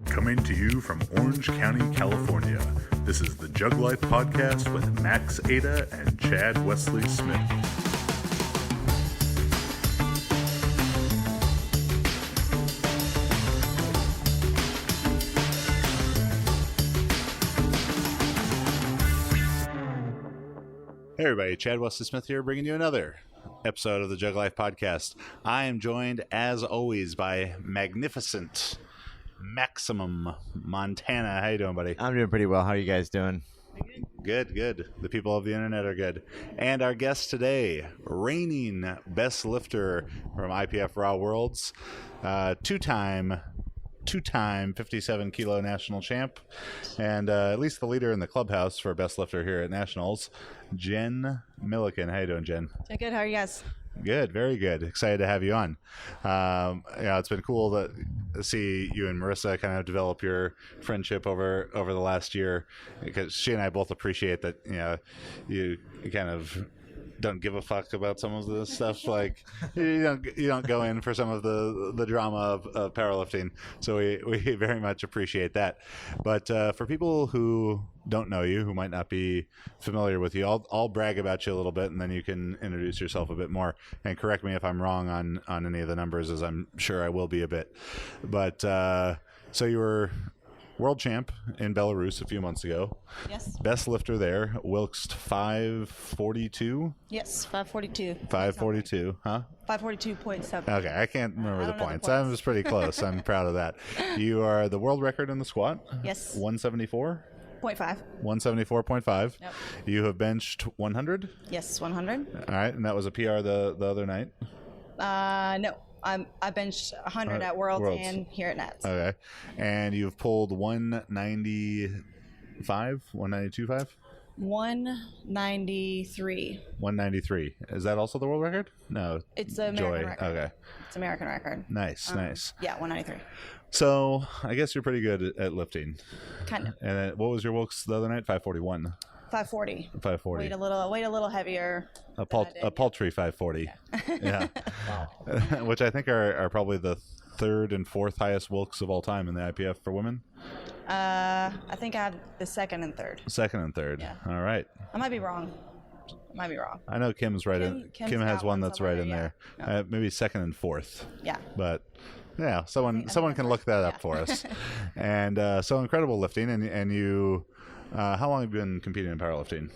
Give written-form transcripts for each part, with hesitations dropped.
Coming to you from Orange County, California, this is the Jug Life Podcast with Max Ada and Chad Wesley Smith. Hey everybody, Chad Wesley Smith here, bringing you another episode of the Jug Life Podcast. I am joined, as always, by magnificent Maximum Montana. How you doing, buddy? I'm doing pretty well. How are you guys doing? Good. The people of the internet are good. And our guest today, reigning best lifter from IPF Raw Worlds, two-time 57 kilo national champ, and at least the leader in the clubhouse for best lifter here at Nationals, Jen Millican. How you doing, Jen? Good. How are you guys? Good, very good. Excited to have you on. It's been cool to see you and Marissa kind of develop your friendship over the last year, because she and I both appreciate that. You kind of don't give a fuck about some of the stuff. Like you don't go in for some of the drama of powerlifting. So we very much appreciate that. But for people who don't know you, who might not be familiar with you, I'll brag about you a little bit, and then you can introduce yourself a bit more and correct me if I'm wrong on any of the numbers, as I'm sure I will be a bit. But so you were world champ in Belarus a few months ago. Yes. Best lifter there, Wilkes 542. Yes, 542. 542, huh? 542.7. Okay, I can't remember the know the points. points. I was pretty close. I'm proud of that. You are the world record in the squat. Yes. 174. 0.5. 174.5. Yep. You have benched 100. Yes, 100. All right, and that was a PR the other night. No. I benched 100 at Worlds and here at Nats. Okay, and you've pulled 195, 192.5. 193. 193. Is that also the world record? No. It's an American record. Okay. It's American record. Nice. Yeah, 193. So I guess you're pretty good at lifting. Kind of. And then what was your Wilkes the other night? 541. 540. 540. Weight a little heavier. A paltry 540. Yeah. Wow. Which I think are probably the third and fourth highest Wilkes of all time in the IPF for women. I think I had the second and third. Second and third. Yeah. All right. I might be wrong. I know Kim's right. Kim's Kim has got one one that's right in somewhere, there. Maybe second and fourth. Yeah. But yeah, someone can look that up for us. And so incredible lifting, and you. How long have you been competing in powerlifting?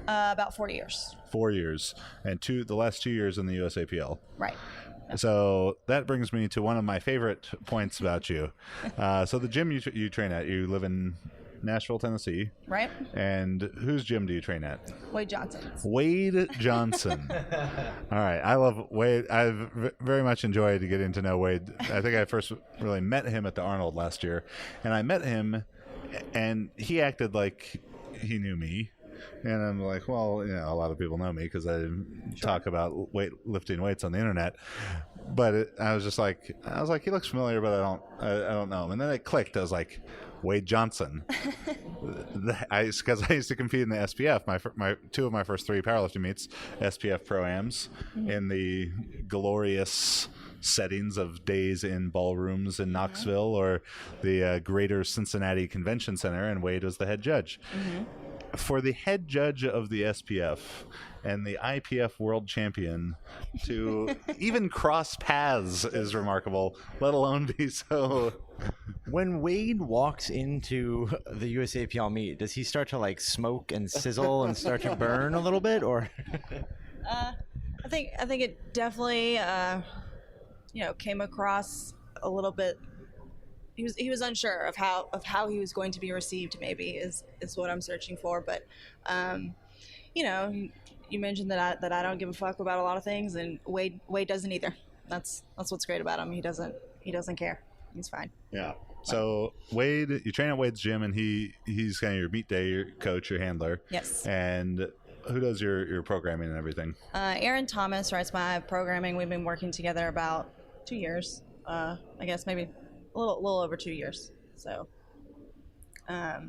About 40 years. 4 years, and the last 2 years in the USAPL. Right. So that brings me to one of my favorite points about you. So the gym you train at, you live in Nashville, Tennessee. Right. And whose gym do you train at? Wade Johnson. Wade Johnson. All right. I love Wade. I've very much enjoyed getting to know Wade. I think I first really met him at the Arnold last year. And I met him, and he acted like he knew me. And I'm like, well, a lot of people know me because I talk about lifting weights on the internet. But I was like, he looks familiar, but I don't know him. And then it clicked. I was like, Wade Johnson. Because I used to compete in the SPF. My two of my first three powerlifting meets, SPF Pro-Ams, in the glorious settings of days in ballrooms in Knoxville or the Greater Cincinnati Convention Center, and Wade was the head judge. Mm-hmm. For the head judge of the SPF and the IPF world champion to even cross paths is remarkable, let alone be so. When Wade walks into the USAPL meet, does he start to smoke and sizzle and start to burn a little bit, or? I think it definitely came across a little bit. He was unsure of how he was going to be received. Maybe is what I'm searching for. But you mentioned that I don't give a fuck about a lot of things, and Wade doesn't either. That's what's great about him. He doesn't care. He's fine. Yeah. So Wade, you train at Wade's gym, and he's kind of your meet day, your coach, your handler. Yes. And who does your programming and everything? Aaron Thomas writes my programming. We've been working together about 2 years. I guess maybe a little over 2 years. So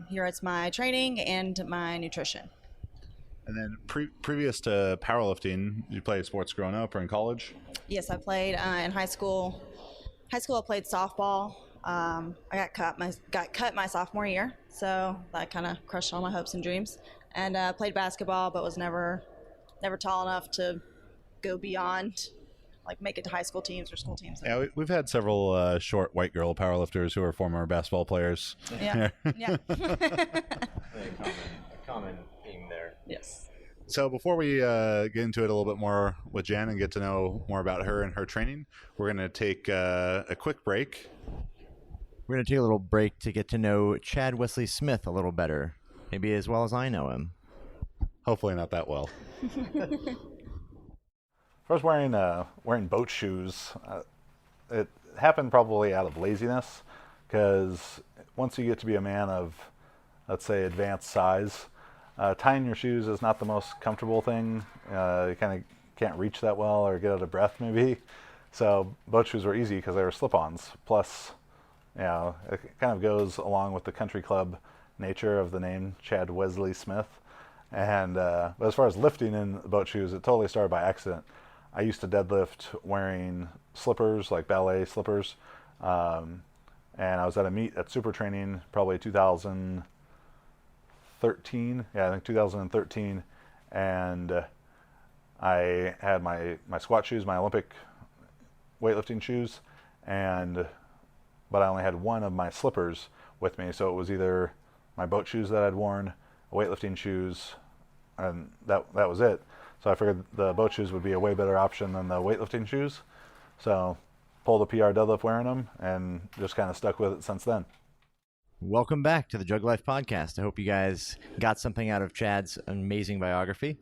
he writes my training and my nutrition. And then previous to powerlifting, you played sports growing up or in college? Yes, I played in high school. I played softball. I got cut my sophomore year, so that kind of crushed all my hopes and dreams. And played basketball, but was never tall enough to go beyond, like make it to high school teams or school teams. Yeah, we've had several short white girl powerlifters who are former basketball players. Yeah, yeah. A common theme there. Yes. So before we get into it a little bit more with Jen and get to know more about her and her training, we're going to take a quick break. We're going to take a little break to get to know Chad Wesley Smith a little better, maybe as well as I know him. Hopefully not that well. First, wearing boat shoes, it happened probably out of laziness, because once you get to be a man of, let's say, advanced size, tying your shoes is not the most comfortable thing. You kind of can't reach that well or get out of breath maybe. So boat shoes were easy because they were slip-ons. Plus, it kind of goes along with the country club nature of the name, Chad Wesley Smith. And but as far as lifting in boat shoes, it totally started by accident. I used to deadlift wearing slippers, like ballet slippers. And I was at a meet at Super Training, probably 2013. Yeah, I think 2013. And I had my squat shoes, my Olympic weightlifting shoes, but I only had one of my slippers with me. So it was either my boat shoes that I'd worn, weightlifting shoes, and that was it. So I figured the boat shoes would be a way better option than the weightlifting shoes. So pulled a PR deadlift wearing them and just kind of stuck with it since then. Welcome back to the Jug Life Podcast. I hope you guys got something out of Chad's amazing biography.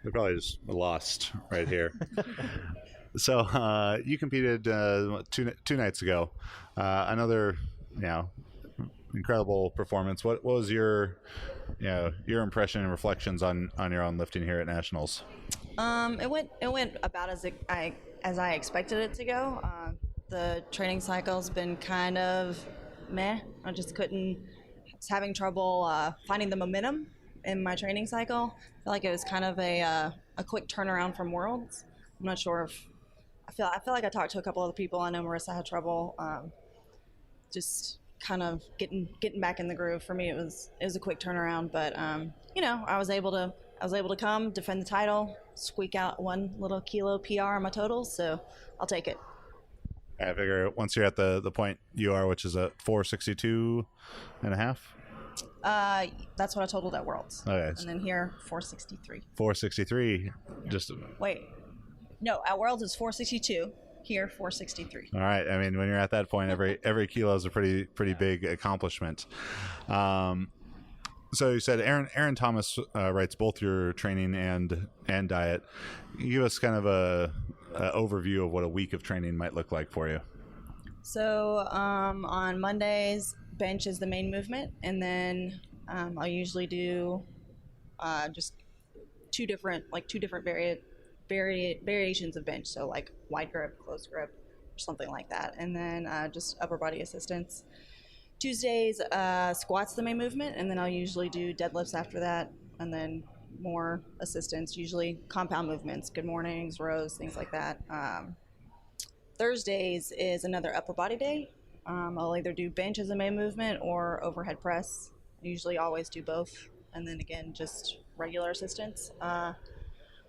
We probably just lost right here. So you competed two nights ago. Another, incredible performance. What was your impression and reflections on your own lifting here at Nationals? It went about as I expected it to go. The training cycle's been kind of meh. I was having trouble finding the momentum in my training cycle. I feel like it was kind of a quick turnaround from Worlds. I'm not sure if I feel like I talked to a couple other people. I know Marissa had trouble just kind of getting back in the groove. For me, it was a quick turnaround, but I was able to come defend the title, squeak out one little kilo PR on my totals, so I'll take it. I figure once you're at the point you are, which is a 462 and a half. That's what I totaled at Worlds. Okay. And then here 463. 463. Just wait. No, at Worlds it's 462. Here 463. All right. I mean, when you're at that point, every kilo is a pretty big accomplishment. So you said Aaron Thomas writes both your training and diet. Can you give us kind of a overview of what a week of training might look like for you? So on Mondays, bench is the main movement, and then I'll usually do just two different variations of bench. So like wide grip, close grip, or something like that, and then just upper body assistance. Tuesdays, squats the main movement, and then I'll usually do deadlifts after that, and then more assistance, usually compound movements, good mornings, rows, things like that. Thursdays is another upper body day. I'll either do bench as a main movement or overhead press. I usually always do both, and then again, just regular assistance.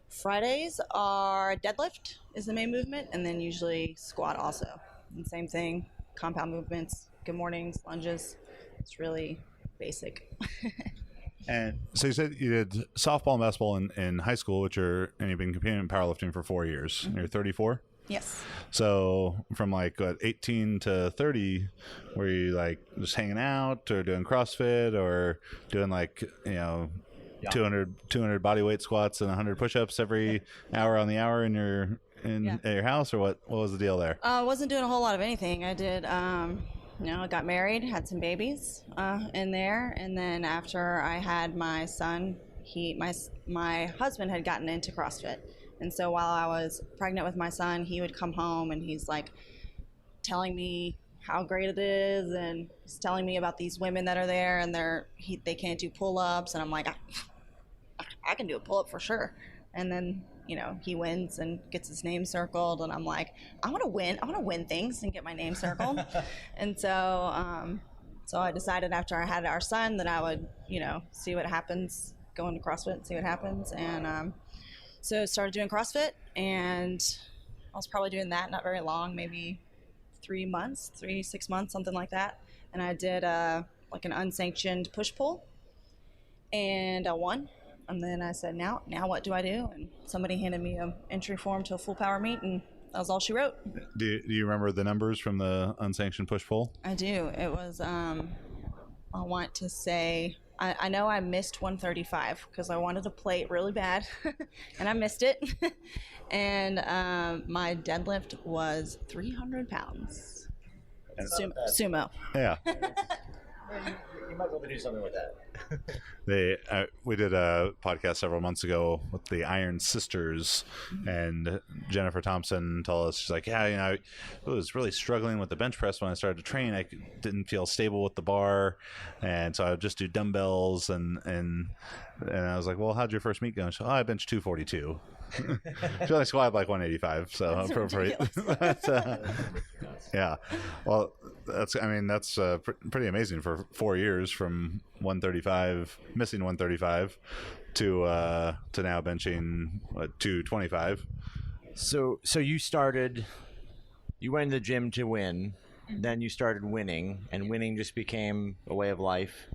Fridays are deadlift is the main movement, and then usually squat also. And same thing, compound movements, good mornings, lunges. It's really basic. And so you said you did softball and basketball in high school, and you've been competing in powerlifting for 4 years. Mm-hmm. You're 34? Yes. So from 18 to 30, were you just hanging out or doing CrossFit or doing 200 body weight squats and 100 push-ups every hour on the hour at your house, or what was the deal there? I wasn't doing a whole lot of anything. I did, I got married, had some babies in there, and then after I had my son, my husband had gotten into CrossFit, and so while I was pregnant with my son, he would come home and he's telling me how great it is, and he's telling me about these women that are there, and they can't do pull-ups, and I'm like, I can do a pull-up for sure. And then he wins and gets his name circled, and I'm like, I want to win things and get my name circled. And so I decided after I had our son that I would, see what happens, go into CrossFit and see what happens. And so I started doing CrossFit, and I was probably doing that not very long, maybe 6 months, something like that. And I did like an unsanctioned push-pull, and I won. And then I said, now what do I do? And somebody handed me an entry form to a full power meet, and that was all she wrote. Do you remember the numbers from the unsanctioned push-pull? I do. It was, I want to say, I know I missed 135 because I wanted a plate really bad, and I missed it. And my deadlift was 300 pounds. Sumo. Yeah. You might be able to do something with that. We did a podcast several months ago with the Iron Sisters, and Jennifer Thompson told us, she's like, I was really struggling with the bench press when I started to train. I didn't feel stable with the bar, and so I would just do dumbbells, and I was like, well, how'd your first meet go? And she said, I benched 242. She only squatted like 185, so That's appropriate. Yeah, well, that's pretty amazing for 4 years, from 135, missing 135, to now benching 225. So you went in the gym to win, then you started winning, and winning just became a way of life.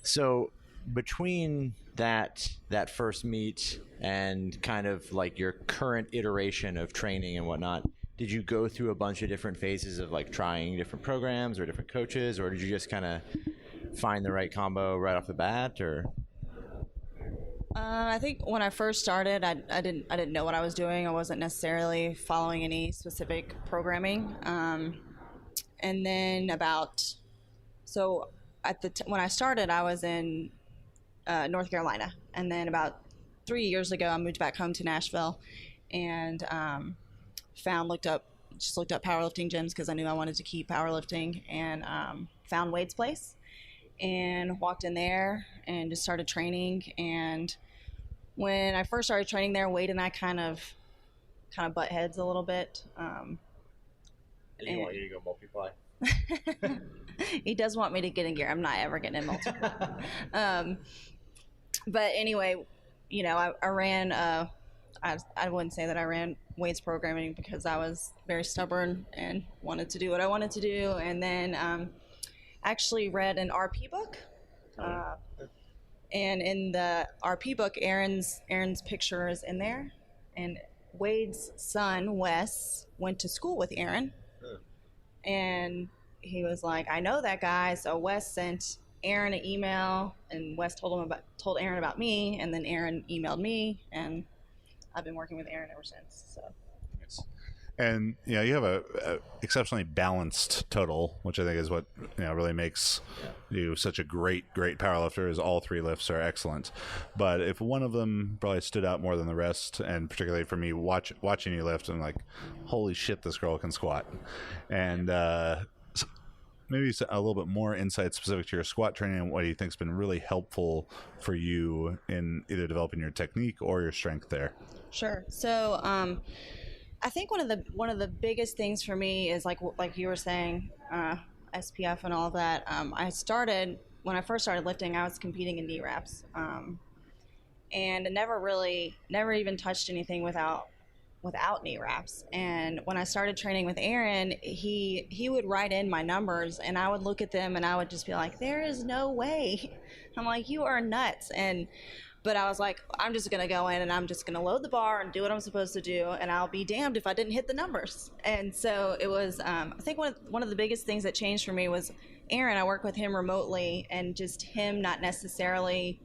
So between that first meet and kind of like your current iteration of training and whatnot, did you go through a bunch of different phases of like trying different programs or different coaches, or did you just kind of find the right combo right off the bat? Or I think when I first started, I didn't know what I was doing. I wasn't necessarily following any specific programming. And then when I started, I was in North Carolina, and then about 3 years ago, I moved back home to Nashville, and looked up powerlifting gyms because I knew I wanted to keep powerlifting, and found Wade's place, and walked in there and just started training. And when I first started training there, Wade and I kind of butt heads a little bit. you want you to go multiply? He does want me to get in gear. I'm not ever getting in multiple. But anyway, I ran. I wouldn't say that I ran Wade's programming because I was very stubborn and wanted to do what I wanted to do. And then actually read an RP book. And in the RP book, Aaron's picture is in there. And Wade's son, Wes, went to school with Aaron. And he was like, I know that guy. So Wes sent Aaron an email, and Wes told Aaron about me, and then Aaron emailed me, and I've been working with Aaron ever since. So. And you have a exceptionally balanced total, which I think is what really makes you such a great powerlifter. Is all three lifts are excellent, but if one of them probably stood out more than the rest, and particularly for me, watching you lift, I'm like, holy shit, this girl can squat. And maybe a little bit more insight specific to your squat training and what do you think has been really helpful for you in either developing your technique or your strength there. Sure. So I think one of the biggest things for me is like you were saying, SPF and all of that. When I first started lifting, I was competing in knee wraps, and never even touched anything without knee wraps. And when I started training with Aaron, he would write in my numbers, and I would look at them, and I would just be like, there is no way. I'm like, you are nuts. But I was like, I'm just going to go in and I'm just going to load the bar and do what I'm supposed to do, and I'll be damned if I didn't hit the numbers. And so it was, I think one of the biggest things that changed for me was Aaron. I work with him remotely, and just him not necessarily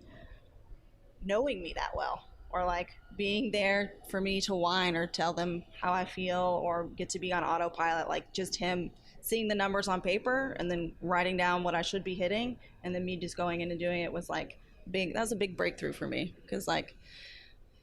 knowing me that well, or like being there for me to whine or tell them how I feel or get to be on autopilot. Like just him seeing the numbers on paper and then writing down what I should be hitting, and then me just going in and doing it was like that was a big breakthrough for me. Because like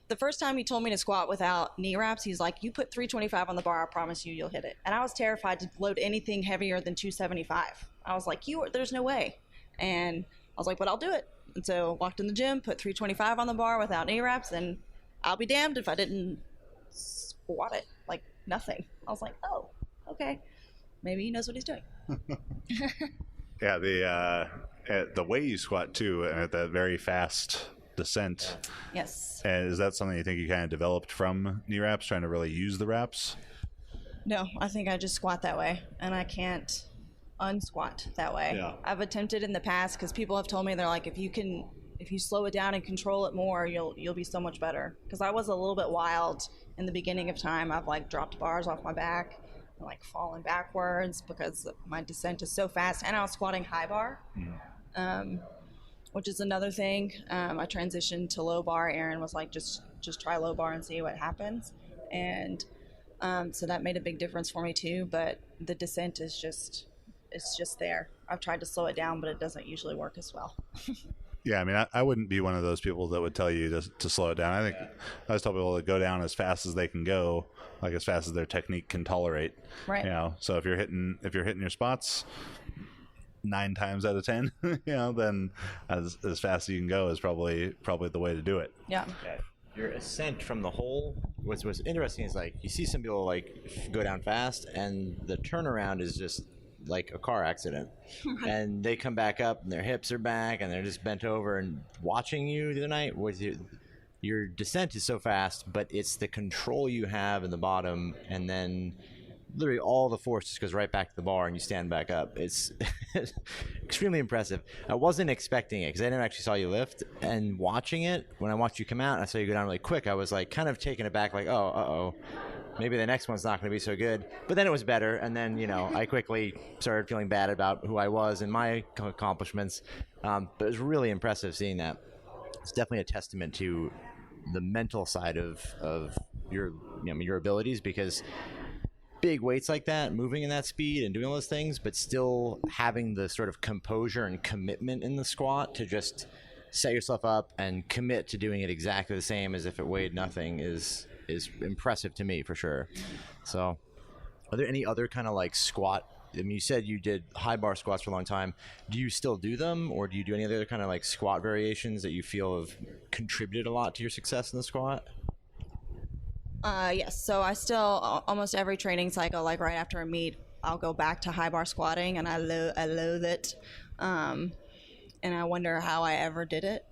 the first time he told me to squat without knee wraps, he's like, you put 325 on the bar, I promise you'll hit it. And I was terrified to load anything heavier than 275. I was like, there's no way. And I was like, but I'll do it. And so walked in the gym, put 325 on the bar without knee wraps, and I'll be damned if I didn't squat it like nothing. I was like, oh, okay, maybe he knows what he's doing. Yeah, the way you squat too, and at that very fast descent. Yes. And is that something you think you kind of developed from knee wraps, trying to really use the wraps? No, I think I just squat that way, and I can't unsquat that way. Yeah. I've attempted in the past because people have told me they're like, if you slow it down and control it more, you'll be so much better. Because I was a little bit wild in the beginning of time. I've like dropped bars off my back and like fallen backwards because my descent is so fast, and I was squatting high bar. Which is another thing. I transitioned to low bar. Aaron was like, just try low bar and see what happens. And so that made a big difference for me too. But the descent is it's just there. I've tried to slow it down, but it doesn't usually work as well. Yeah, I mean, I wouldn't be one of those people that would tell you to slow it down. I think I always tell people to go down as fast as they can go, like as fast as their technique can tolerate. Right. You know, so if you're hitting your spots 9 times out of 10, you know, then as fast as you can go is probably the way to do it. Yeah. Okay. Your ascent from the hole, what's interesting is like you see some people like go down fast, and the turnaround is just like a car accident, and they come back up and their hips are back and they're just bent over. And watching you the other night with your descent is so fast, but it's the control you have in the bottom, and then literally all the force just goes right back to the bar and you stand back up. It's extremely impressive. I wasn't expecting it because I never actually saw you lift, and watching it, when I watched you come out and I saw you go down really quick, I was like kind of taken aback, like, oh, maybe the next one's not going to be so good. But then it was better, and then, you know, I quickly started feeling bad about who I was and my accomplishments. But it was really impressive seeing that. It's definitely a testament to the mental side of your abilities, because big weights like that, moving in that speed and doing all those things, but still having the sort of composure and commitment in the squat to just set yourself up and commit to doing it exactly the same as if it weighed nothing is impressive to me for sure. So are there any other kind of like squat, I mean, you said you did high bar squats for a long time. Do you still do them, or do you do any other kind of like squat variations that you feel have contributed a lot to your success in the squat? Yes. So I still, almost every training cycle, like right after a meet, I'll go back to high bar squatting, and I loathe it. And I wonder how I ever did it.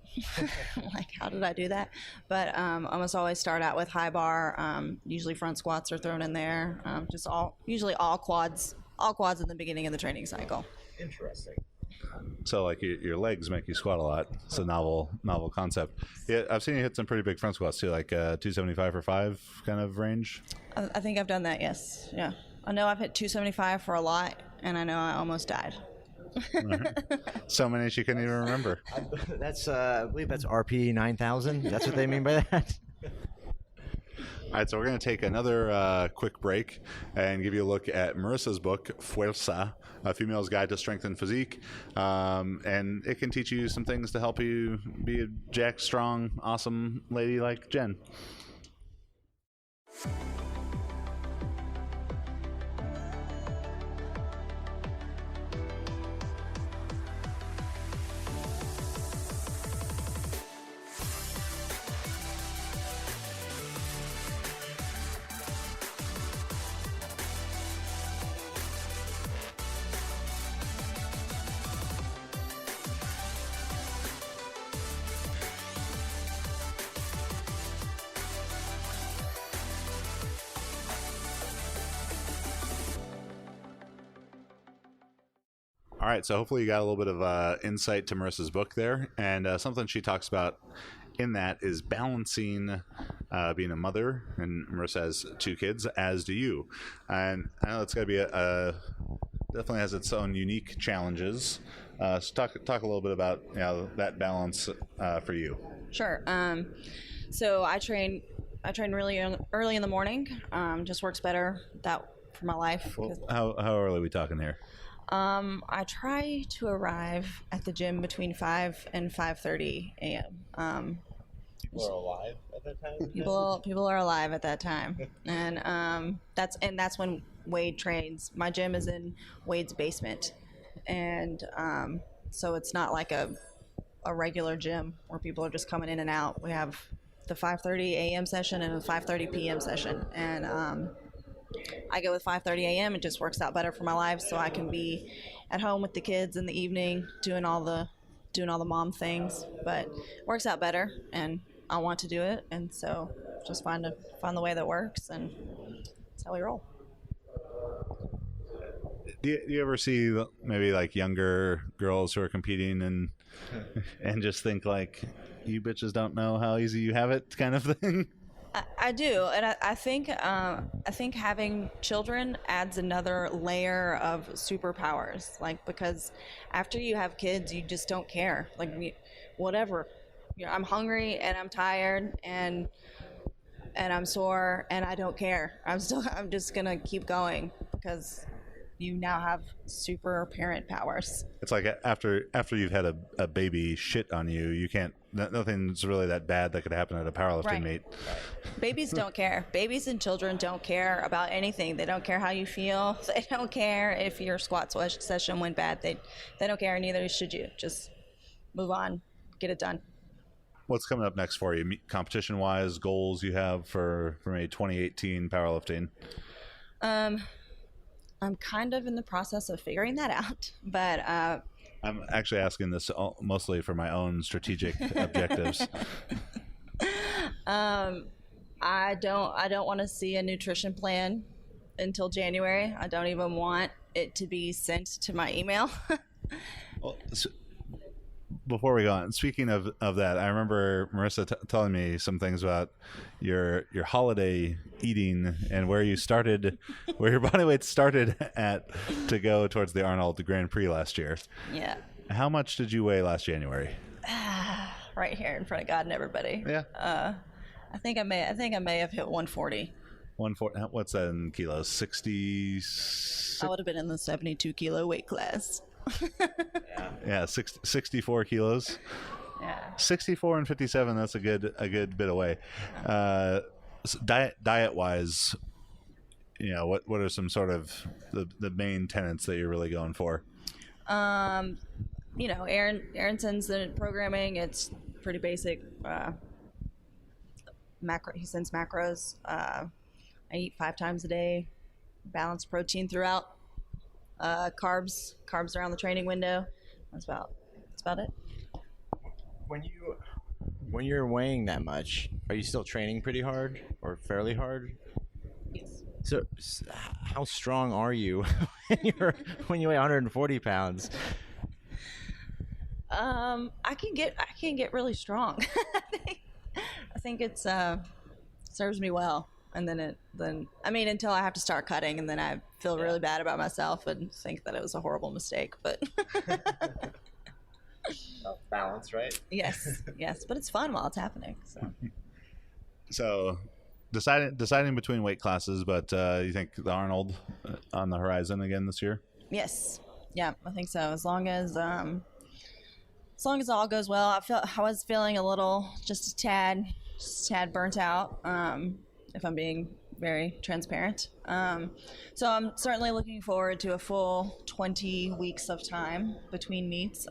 Like, how did I do that? But almost always start out with high bar. Usually front squats are thrown in there. Usually all quads in the beginning of the training cycle. Interesting. So like your legs make you squat a lot. It's a novel concept. Yeah, I've seen you hit some pretty big front squats too, like 275 for 5 kind of range. I think I've done that. Yes. Yeah. I know I've hit 275 for a lot, and I know I almost died. So many she couldn't even remember. That's I believe that's RP 9000. That's what they mean by that. All right, so we're going to take another quick break and give you a look at Marissa's book, Fuerza, A Female's Guide to Strength and Physique. And it can teach you some things to help you be a jacked, strong, awesome lady like Jen. All right, so hopefully you got a little bit of insight to Marissa's book there, and something she talks about in that is balancing being a mother, and Marissa has 2 kids, as do you, and I know it's got to be definitely has its own unique challenges. So talk a little bit about that balance for you. Sure. So I train really early in the morning. Just works better that for my life. Well, how early are we talking here? I try to arrive at the gym between 5 and 5:30 a.m. People are alive at that time. People are alive at that time, and that's when Wade trains. My gym is in Wade's basement, and so it's not like a regular gym where people are just coming in and out. We have the 5:30 a.m. session and a 5:30 p.m. session, and I go with 5:30 a.m. It just works out better for my life, so I can be at home with the kids in the evening doing all the mom things. But it works out better, and I want to do it, and so just find the way that works, and that's how we roll. Do you ever see maybe like younger girls who are competing and just think like, you bitches don't know how easy you have it, kind of thing? I do, and I think having children adds another layer of superpowers. Like, because after you have kids, you just don't care. Like, whatever. I'm hungry and I'm tired and I'm sore and I don't care. I'm just gonna keep going because you now have super parent powers. It's like after you've had a baby shit on you, you can't. Nothing's really that bad that could happen at a powerlifting meet. Babies don't care. Babies and children don't care about anything. They don't care how you feel. They don't care if your squat session went bad. They don't care, and neither should you. Just move on, get it done. What's coming up next for you, competition-wise? Goals you have for maybe 2018 powerlifting? I'm kind of in the process of figuring that out, but I'm actually asking this mostly for my own strategic objectives. I don't want to see a nutrition plan until January. I don't even want it to be sent to my email. Well, before we go on, speaking of that, I remember Marissa telling me some things about your holiday eating and where your body weight started at to go towards the Arnold Grand Prix last year. Yeah. How much did you weigh last January? Right here in front of God and everybody. Yeah. I think I may have hit 140. 140. What's that in kilos? 60. I would have been in the 72 kilo weight class. Yeah, 64 kilos. Yeah. 64 and 57. That's a good bit away. So diet wise, what are some sort of the main tenets that you're really going for? Aaron sends the programming. It's pretty basic. He sends macros. I eat 5 times a day. Balanced protein throughout. Carbs around the training window. That's about it. When you're weighing that much, are you still training pretty hard or fairly hard? Yes. So how strong are you when you weigh 140 pounds? I can get really strong. I think it's serves me well. And then until I have to start cutting, and then I feel really bad about myself and think that it was a horrible mistake. But Balance, right? yes, but it's fun while it's happening. So deciding between weight classes, but you think the Arnold on the horizon again this year? Yes, yeah, I think so. As long as all goes well. I was feeling just a tad burnt out. If I'm being very transparent. So I'm certainly looking forward to a full 20 weeks of time between meets.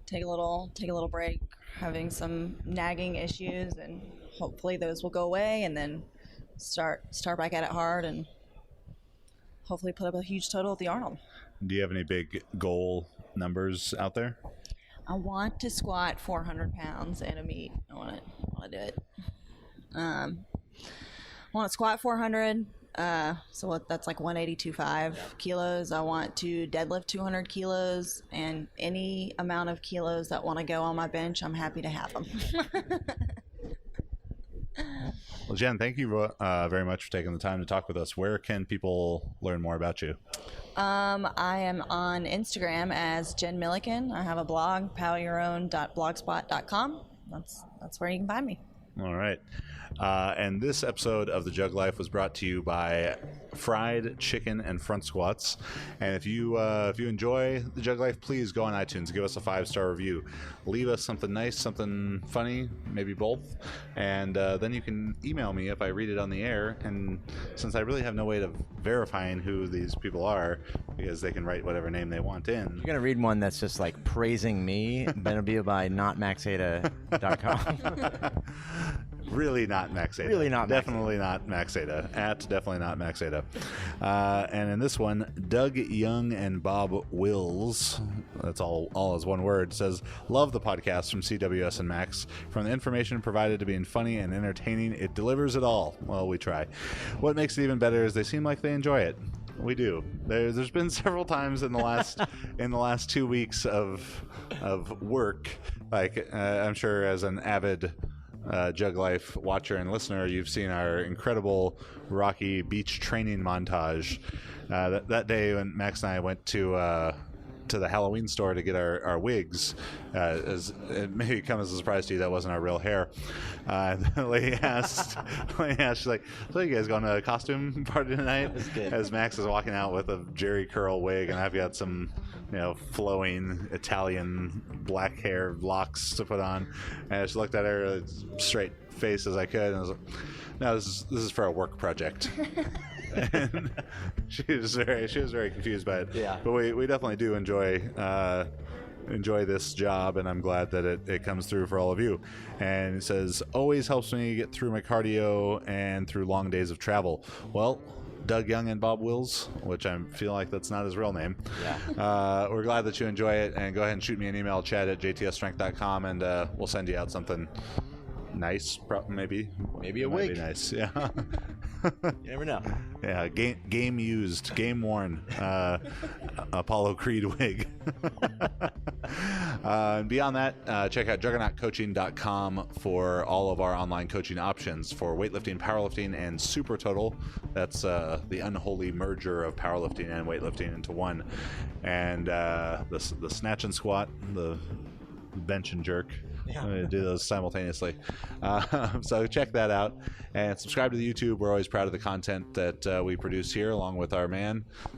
Take a little break, having some nagging issues, and hopefully those will go away, and then start back at it hard, and hopefully put up a huge total at the Arnold. Do you have any big goal numbers out there? I want to squat 400 pounds at a meet. I want to do it. I want to squat 400, so that's like 182.5 kilos. I want to deadlift 200 kilos, and any amount of kilos that want to go on my bench, I'm happy to have them. Well, Jen, thank you very much for taking the time to talk with us. Where can people learn more about you? I am on Instagram as Jen Millican. I have a blog, poweryourown.blogspot.com. That's where you can find me. All right. And this episode of The Jug Life was brought to you by Fried Chicken and Front Squats. And if you enjoy The Jug Life, please go on iTunes, give us a 5-star review, leave us something nice, something funny, maybe both, and then you can email me if I read it on the air. And since I really have no way of verifying who these people are, because they can write whatever name they want in. You're gonna read one that's just like praising me, then it'll be by notmaxada.com. Really not Maxada. Really not Definitely not Maxada. Definitely not Maxada. And in this one, Doug Young and Bob Wills, that's all is one word, says, love the podcast from CWS and Max. From the information provided to being funny and entertaining, it delivers it all. Well, we try. What makes it even better is they seem like they enjoy it. We do. There's been several times in the last 2 weeks of work. Like I'm sure as an avid Jug Life watcher and listener, you've seen our incredible Rocky Beach training montage. That day when Max and I went to the Halloween store to get our wigs, as it may come as a surprise to you, that wasn't our real hair. The lady asked, she's like, so you guys going to a costume party tonight? As Max is walking out with a Jerry curl wig, and I've got some flowing Italian black hair locks to put on. And I just looked at her as straight face as I could, and I was like, no, this is for a work project. And she was very confused by it. Yeah. But we definitely do enjoy this job, and I'm glad that it comes through for all of you. And it says, always helps me get through my cardio and through long days of travel. Well, Doug Young and Bob Wills, which I feel like that's not his real name. Yeah. We're glad that you enjoy it, and go ahead and shoot me an email, chad@jtsstrength.com, and we'll send you out something nice, maybe a wig. Be nice, yeah. You never know. Yeah, game used, game worn, Apollo Creed wig. And beyond that, check out juggernautcoaching.com for all of our online coaching options for weightlifting, powerlifting, and super total. That's the unholy merger of powerlifting and weightlifting into one. And the snatch and squat, the bench and jerk. Yeah. I'm going to do those simultaneously. So check that out and subscribe to the YouTube. We're always proud of the content that we produce here, along with our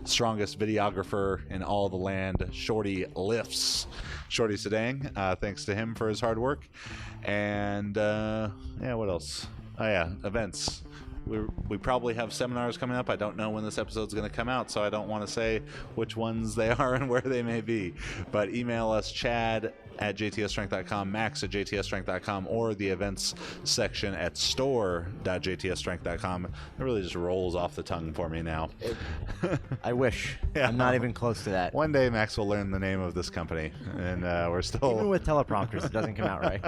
strongest videographer in all the land, Shorty Lifts. Shorty Sedang. Thanks to him for his hard work. And what else? Oh yeah, events. We probably have seminars coming up. I don't know when this episode's going to come out, so I don't want to say which ones they are and where they may be. But email us, chad@jtsstrength.com, max@jtsstrength.com, or the events section at store.jtsstrength.com. It really just rolls off the tongue for me now. I wish. Yeah. I'm not even close to that. One day Max will learn the name of this company, and we're still... Even with teleprompters, it doesn't come out right.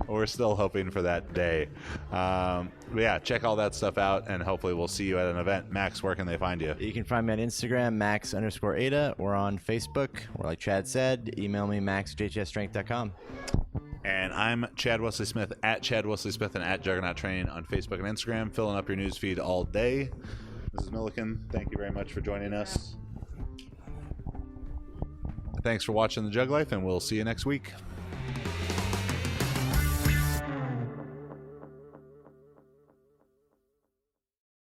We're still hoping for that day. But yeah, check all that stuff out, and hopefully we'll see you at an event. Max, where can they find you? You can find me on Instagram, max_Ada, or on Facebook, or like Chad said, email me, max@jtsstrength.com. And I'm Chad Wesley Smith, at Chad Wesley Smith, and at Juggernaut Training on Facebook and Instagram, filling up your news feed all day. This is Millican. Thank you very much for joining us. Thanks for watching The Jug Life, and we'll see you next week.